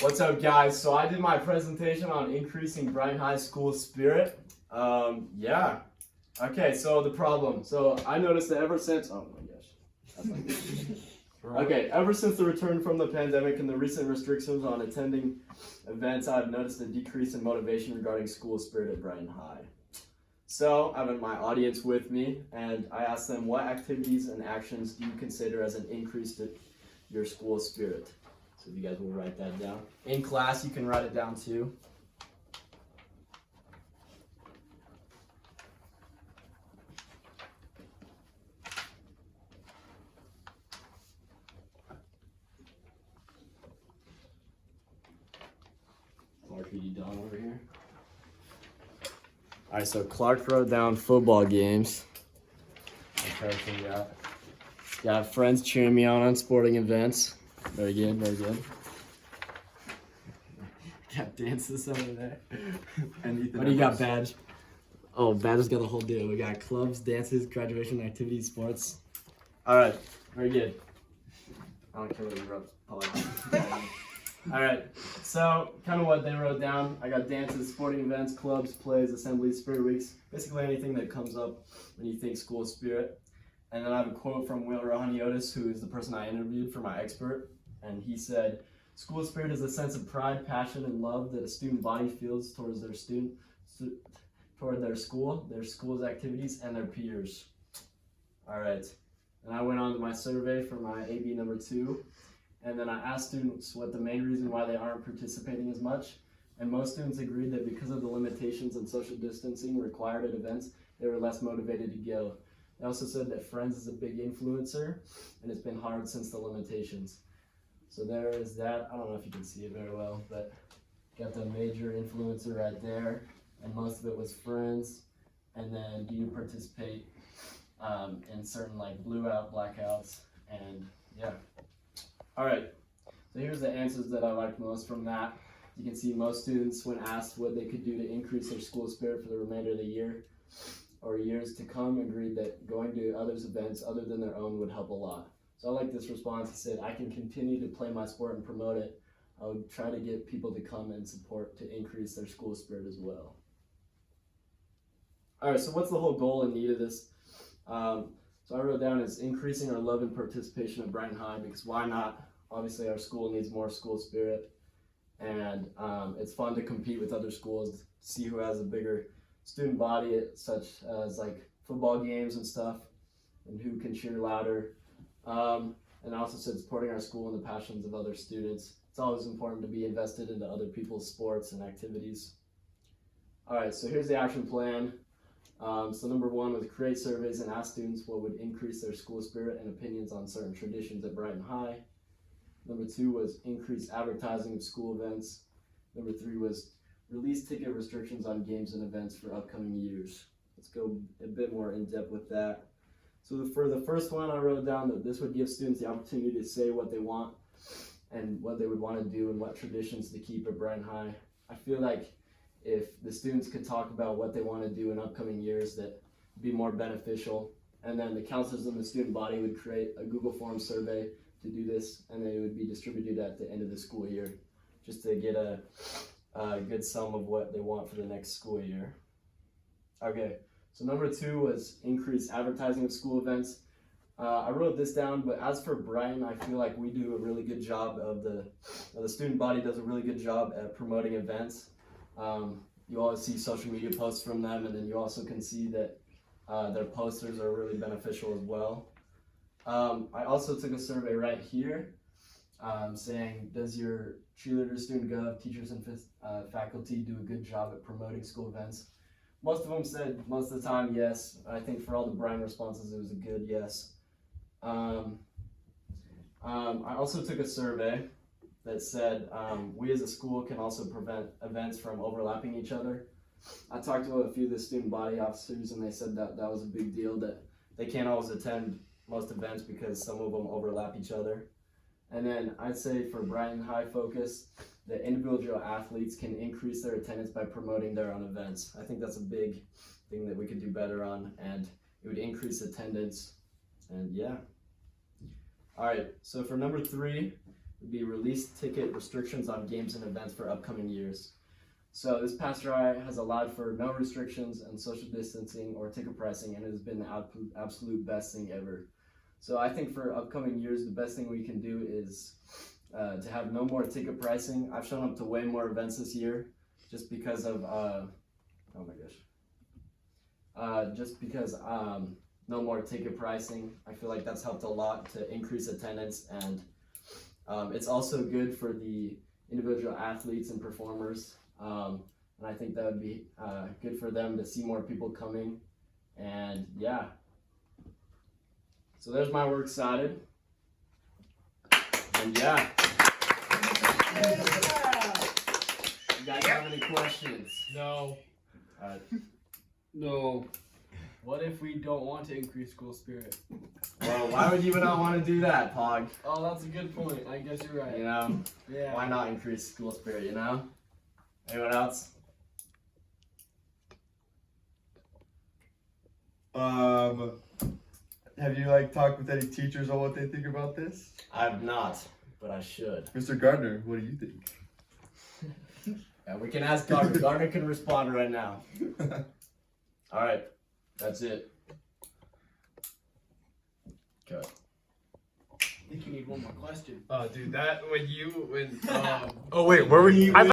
What's up, guys? So I did my presentation on increasing Brighton High School spirit. Yeah. Okay, so the problem. So I noticed that ever since, oh my gosh. That's like okay, ever since the return from the pandemic and the recent restrictions on attending events, I've noticed a decrease in motivation regarding school spirit at Brighton High. So I have my audience with me, and I asked them, what activities and actions do you consider as an increase to your school spirit? So if you guys will write that down. In class, you can write it down too. Clark, are you done over here? All right, so Clark wrote down football games. Got friends cheering me on sporting events. Very good, very good. Got dances over there. What do you got, Badge? Oh, Badge has got the whole deal. We got clubs, dances, graduation activities, sports. All right, very good. I don't care what you wrote. All right, so kind of what they wrote down. I got dances, sporting events, clubs, plays, assemblies, spirit weeks. Basically anything that comes up when you think school spirit. And then I have a quote from Will Rohaniotis, who is the person I interviewed for my expert. And he said, school spirit is a sense of pride, passion, and love that a student body feels towards their toward their school's activities, and their peers. All right. And I went on to my survey for my AB number 2. And then I asked students what the main reason why they aren't participating as much. And most students agreed that because of the limitations and social distancing required at events, they were less motivated to go. They also said that friends is a big influencer, and it's been hard since the limitations. So there is that. I don't know if you can see it very well, but got the major influencer right there, and most of it was friends. And then do you participate in certain like blue out, blackouts, and yeah. All right, so here's the answers that I liked most from that. You can see most students, when asked what they could do to increase their school spirit for the remainder of the year or years to come, agreed that going to others' events other than their own would help a lot. So I like this response. He said, I can continue to play my sport and promote it. I would try to get people to come and support to increase their school spirit as well. All right, so what's the whole goal and need of this? So I wrote down is increasing our love and participation at Brighton High, because why not? Obviously our school needs more school spirit, and it's fun to compete with other schools, see who has a bigger student body, such as like football games and stuff, and who can cheer louder. And I also said supporting our school and the passions of other students. It's always important to be invested into other people's sports and activities. All right, so here's the action plan. So number 1 was create surveys and ask students what would increase their school spirit and opinions on certain traditions at Brighton High. Number 2 was increase advertising of school events. Number 3 was release ticket restrictions on games and events for upcoming years. Let's go a bit more in depth with that. So for the first one, I wrote down that this would give students the opportunity to say what they want and what they would want to do and what traditions to keep at Brighton High. I feel like if the students could talk about what they want to do in upcoming years, that would be more beneficial. And then the counselors in the student body would create a Google Form survey to do this, and they would be distributed at the end of the school year, just to get a good sum of what they want for the next school year. Okay, so number 2 was increase advertising of school events. I wrote this down, but as for Brighton, I feel like we do a really good job the student body does a really good job at promoting events. You always see social media posts from them, and then you also can see that their posters are really beneficial as well. I also took a survey right here saying, does your cheerleader, student gov, teachers, and faculty do a good job at promoting school events? Most of them said most of the time yes. I think for all the Brian responses, it was a good yes. I also took a survey that said we as a school can also prevent events from overlapping each other. I talked to a few of the student body officers, and they said that that was a big deal, that they can't always attend most events because some of them overlap each other. And then I'd say for Brighton High focus, the individual athletes can increase their attendance by promoting their own events. I think that's a big thing that we could do better on, and it would increase attendance, and yeah. All right, so for number 3, would be release ticket restrictions on games and events for upcoming years. So this past year has allowed for no restrictions and social distancing or ticket pricing, and it has been the absolute best thing ever. So I think for upcoming years, the best thing we can do is to have no more ticket pricing. I've shown up to way more events this year just because of, oh my gosh, just because no more ticket pricing. I feel like that's helped a lot to increase attendance, and it's also good for the individual athletes and performers. And I think that would be good for them to see more people coming, and yeah. So there's my works cited, and yeah. You guys have any questions? No. No. What if we don't want to increase school spirit? Well, why would you not want to do that, Pog? Oh, that's a good point. I guess you're right. You know? Yeah. Why not increase school spirit, you know? Anyone else? Have you talked with any teachers on what they think about this? I've not, but I should. Mr. Gardner, what do you think? Yeah, we can ask Gardner. Gardner can respond right now. All right, that's it. Okay. I think you need one more question. Oh, dude, that when Oh wait, where were you?